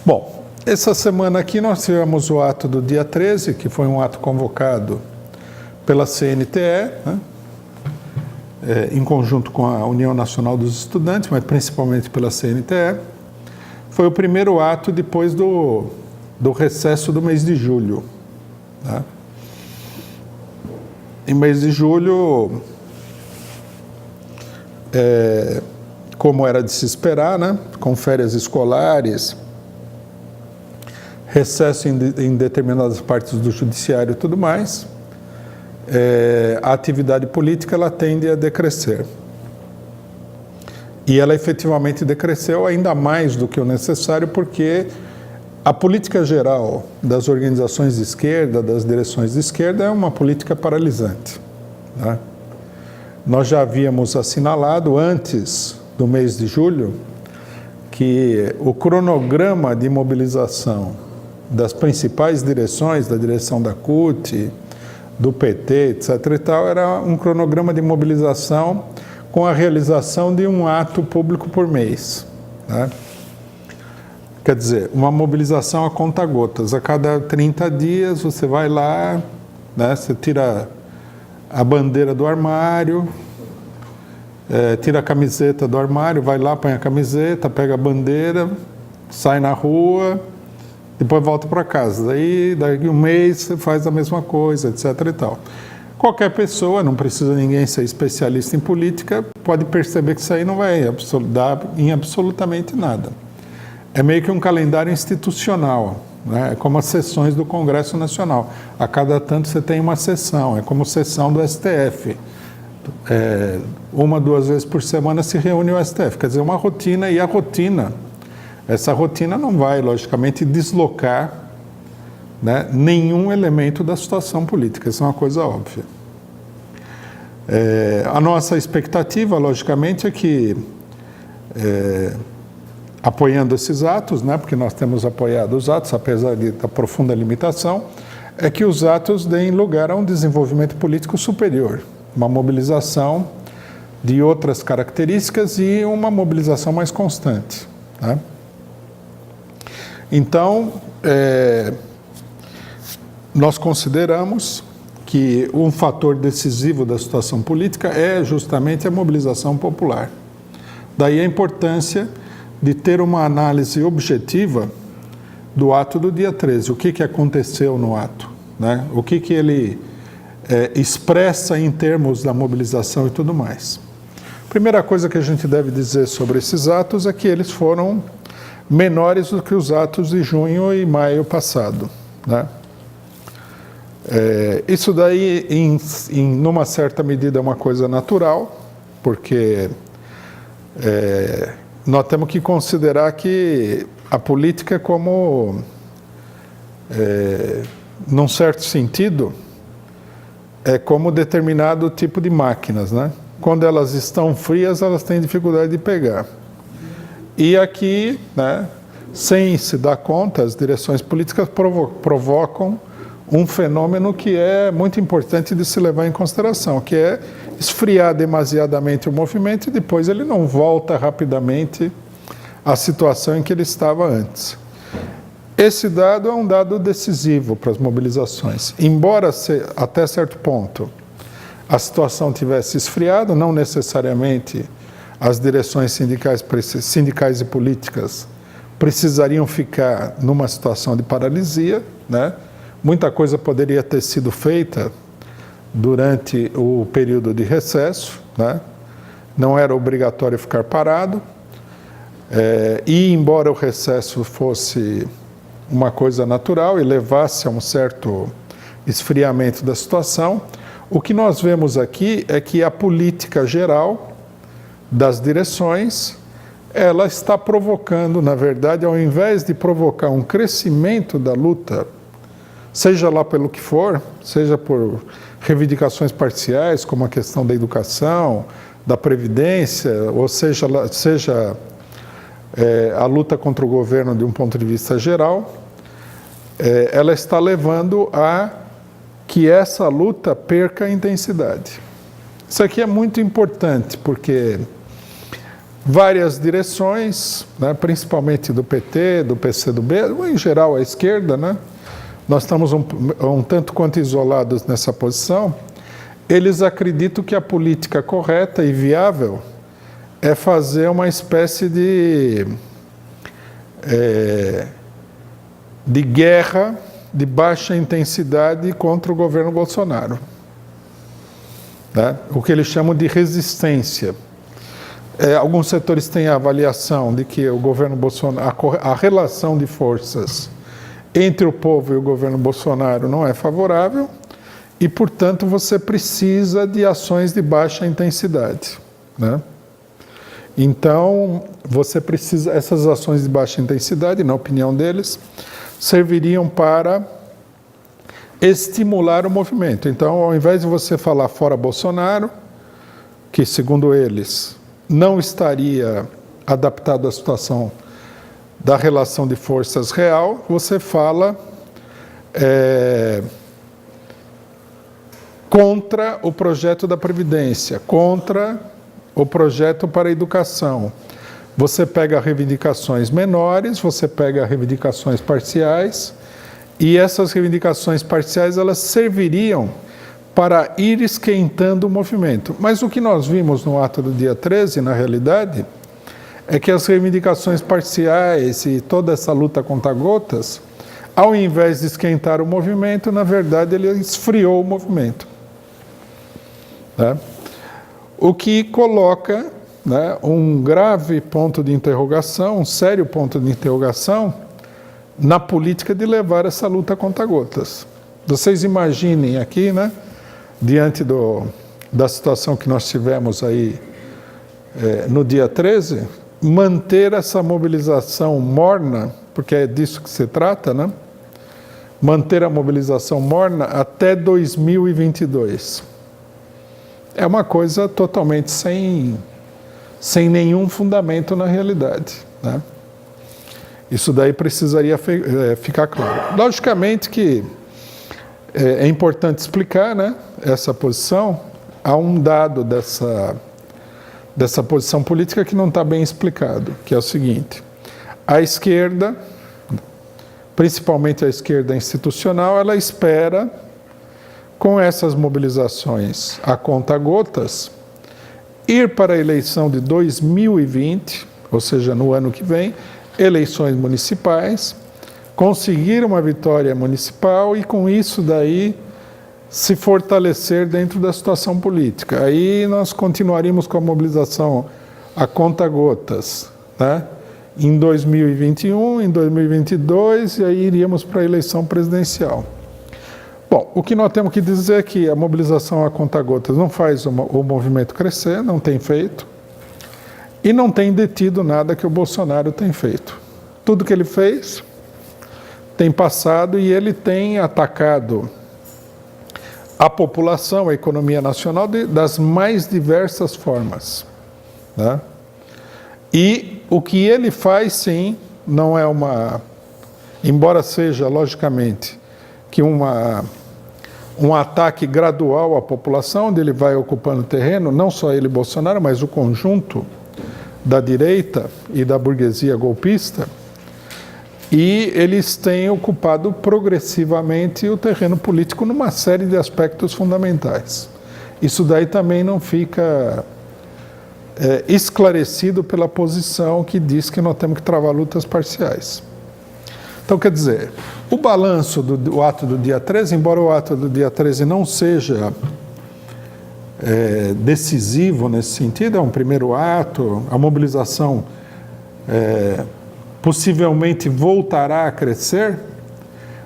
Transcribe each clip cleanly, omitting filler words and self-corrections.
Bom, essa semana aqui nós tivemos o ato do dia 13, que foi um ato convocado pela CNTE, né? Em conjunto com a União Nacional dos Estudantes, mas principalmente pela CNTE. Foi o primeiro ato depois do recesso do mês de julho. Né? Em mês de julho, como era de se esperar, né? Com férias escolares, recesso em determinadas partes do judiciário e tudo mais, a atividade política ela tende a decrescer. E ela efetivamente decresceu ainda mais do que o necessário, porque a política geral das organizações de esquerda, das direções de esquerda, é uma política paralisante. Né? Nós já havíamos assinalado antes do mês de julho que o cronograma de mobilização das principais direções, da direção da CUT, do PT, etc. e tal, era um cronograma de mobilização com a realização de um ato público por mês. Né? Quer dizer, uma mobilização a conta-gotas. A cada 30 dias você vai lá, né, você tira a bandeira do armário, tira a camiseta do armário, vai lá, põe a camiseta, pega a bandeira, sai na rua, depois volta para casa. Daí um mês você faz a mesma coisa, etc. e tal. Qualquer pessoa, não precisa ninguém ser especialista em política, pode perceber que isso aí não vai dar em absolutamente nada. É meio que um calendário institucional, né? É como as sessões do Congresso Nacional. A cada tanto você tem uma sessão, é como sessão do STF. Uma, 2 vezes por semana se reúne o STF. Quer dizer, uma rotina, e a rotina, essa rotina não vai, logicamente, deslocar, né, nenhum elemento da situação política. Isso é uma coisa óbvia. A nossa expectativa, logicamente, é que, apoiando esses atos, né, porque nós temos apoiado os atos, apesar da profunda limitação, é que os atos deem lugar a um desenvolvimento político superior, uma mobilização de outras características e uma mobilização mais constante. Né? Então, nós consideramos que um fator decisivo da situação política é justamente a mobilização popular. Daí a importância de ter uma análise objetiva do ato do dia 13. O que aconteceu no ato? Né? O que ele expressa em termos da mobilização e tudo mais. A primeira coisa que a gente deve dizer sobre esses atos é que eles foram menores do que os atos de junho e maio passado. Né? Isso daí, numa certa medida, é uma coisa natural, porque nós temos que considerar que a política é como, num certo sentido, é como determinado tipo de máquinas, né? Quando elas estão frias, elas têm dificuldade de pegar. E aqui, né, sem se dar conta, as direções políticas provocam um fenômeno que é muito importante de se levar em consideração, que é esfriar demasiadamente o movimento e depois ele não volta rapidamente à situação em que ele estava antes. Esse dado é um dado decisivo para as mobilizações. Embora, até certo ponto, a situação tivesse esfriado, não necessariamente as direções sindicais e políticas precisariam ficar numa situação de paralisia, né? Muita coisa poderia ter sido feita durante o período de recesso, né? Não era obrigatório ficar parado, e embora o recesso fosse uma coisa natural e levasse a um certo esfriamento da situação, o que nós vemos aqui é que a política geral das direções, ela está provocando, na verdade, ao invés de provocar um crescimento da luta, seja lá pelo que for, seja por reivindicações parciais, como a questão da educação, da previdência, ou seja a luta contra o governo de um ponto de vista geral, ela está levando a que essa luta perca a intensidade. Isso aqui é muito importante, porque várias direções, né, principalmente do PT, do PCdoB, em geral a esquerda, né? Nós estamos um tanto quanto isolados nessa posição. Eles acreditam que a política correta e viável é fazer uma espécie de guerra de baixa intensidade contra o governo Bolsonaro, né? O que eles chamam de resistência. Alguns setores têm a avaliação de que o governo Bolsonaro, a relação de forças entre o povo e o governo Bolsonaro não é favorável e, portanto, você precisa de ações de baixa intensidade, né? Então, você precisa, essas ações de baixa intensidade, na opinião deles, serviriam para estimular o movimento. Então, ao invés de você falar fora Bolsonaro, que, segundo eles, não estaria adaptado à situação da relação de forças real, você fala contra o projeto da Previdência, contra o projeto para a educação. Você pega reivindicações menores, você pega reivindicações parciais, e essas reivindicações parciais elas serviriam para ir esquentando o movimento. Mas o que nós vimos no ato do dia 13, na realidade, é que as reivindicações parciais e toda essa luta contra-gotas, ao invés de esquentar o movimento, na verdade ele esfriou o movimento, né? O que coloca, né, um grave ponto de interrogação, um sério ponto de interrogação na política de levar essa luta contra-gotas. Vocês imaginem aqui, né, diante da situação que nós tivemos aí no dia 13, manter essa mobilização morna, porque é disso que se trata, né? Manter a mobilização morna até 2022. É uma coisa totalmente sem nenhum fundamento na realidade, né? Isso daí precisaria ficar claro. Logicamente que é importante explicar, né, essa posição. Há um dado dessa posição política que não está bem explicado, que é o seguinte: a esquerda, principalmente a esquerda institucional, ela espera, com essas mobilizações a conta-gotas, ir para a eleição de 2020, ou seja, no ano que vem, eleições municipais, conseguir uma vitória municipal e, com isso daí, se fortalecer dentro da situação política. Aí nós continuaríamos com a mobilização a conta-gotas, né? Em 2021, em 2022, e aí iríamos para a eleição presidencial. Bom, o que nós temos que dizer é que a mobilização a conta-gotas não faz o movimento crescer, não tem feito, e não tem detido nada que o Bolsonaro tem feito. Tudo que ele fez tem passado e ele tem atacado a população, a economia nacional, das mais diversas formas, né? E o que ele faz, sim, não é embora seja, logicamente, que um ataque gradual à população, onde ele vai ocupando terreno, não só ele, Bolsonaro, mas o conjunto da direita e da burguesia golpista, e eles têm ocupado progressivamente o terreno político numa série de aspectos fundamentais. Isso daí também não fica esclarecido pela posição que diz que nós temos que travar lutas parciais. Então, quer dizer, o balanço do ato do dia 13, embora o ato do dia 13 não seja decisivo nesse sentido, é um primeiro ato, a mobilização possivelmente voltará a crescer,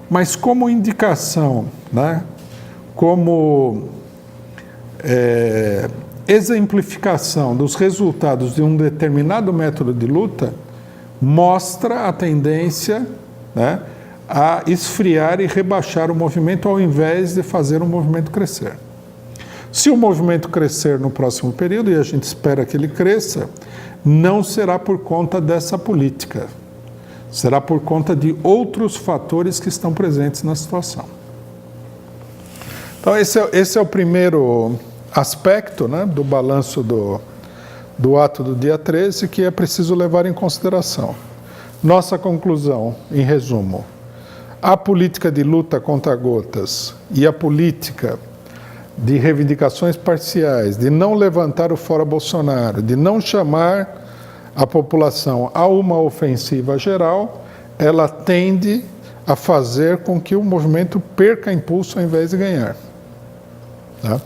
mas como indicação, né, como exemplificação dos resultados de um determinado método de luta, mostra a tendência, né, a esfriar e rebaixar o movimento ao invés de fazer o movimento crescer. Se o movimento crescer no próximo período, e a gente espera que ele cresça, não será por conta dessa política, será por conta de outros fatores que estão presentes na situação. Então esse é o primeiro aspecto, né, do balanço do ato do dia 13 que é preciso levar em consideração. Nossa conclusão, em resumo: a política de luta contra gotas e a política de reivindicações parciais, de não levantar o fora Bolsonaro, de não chamar a população a uma ofensiva geral, ela tende a fazer com que o movimento perca impulso ao invés de ganhar. Tá?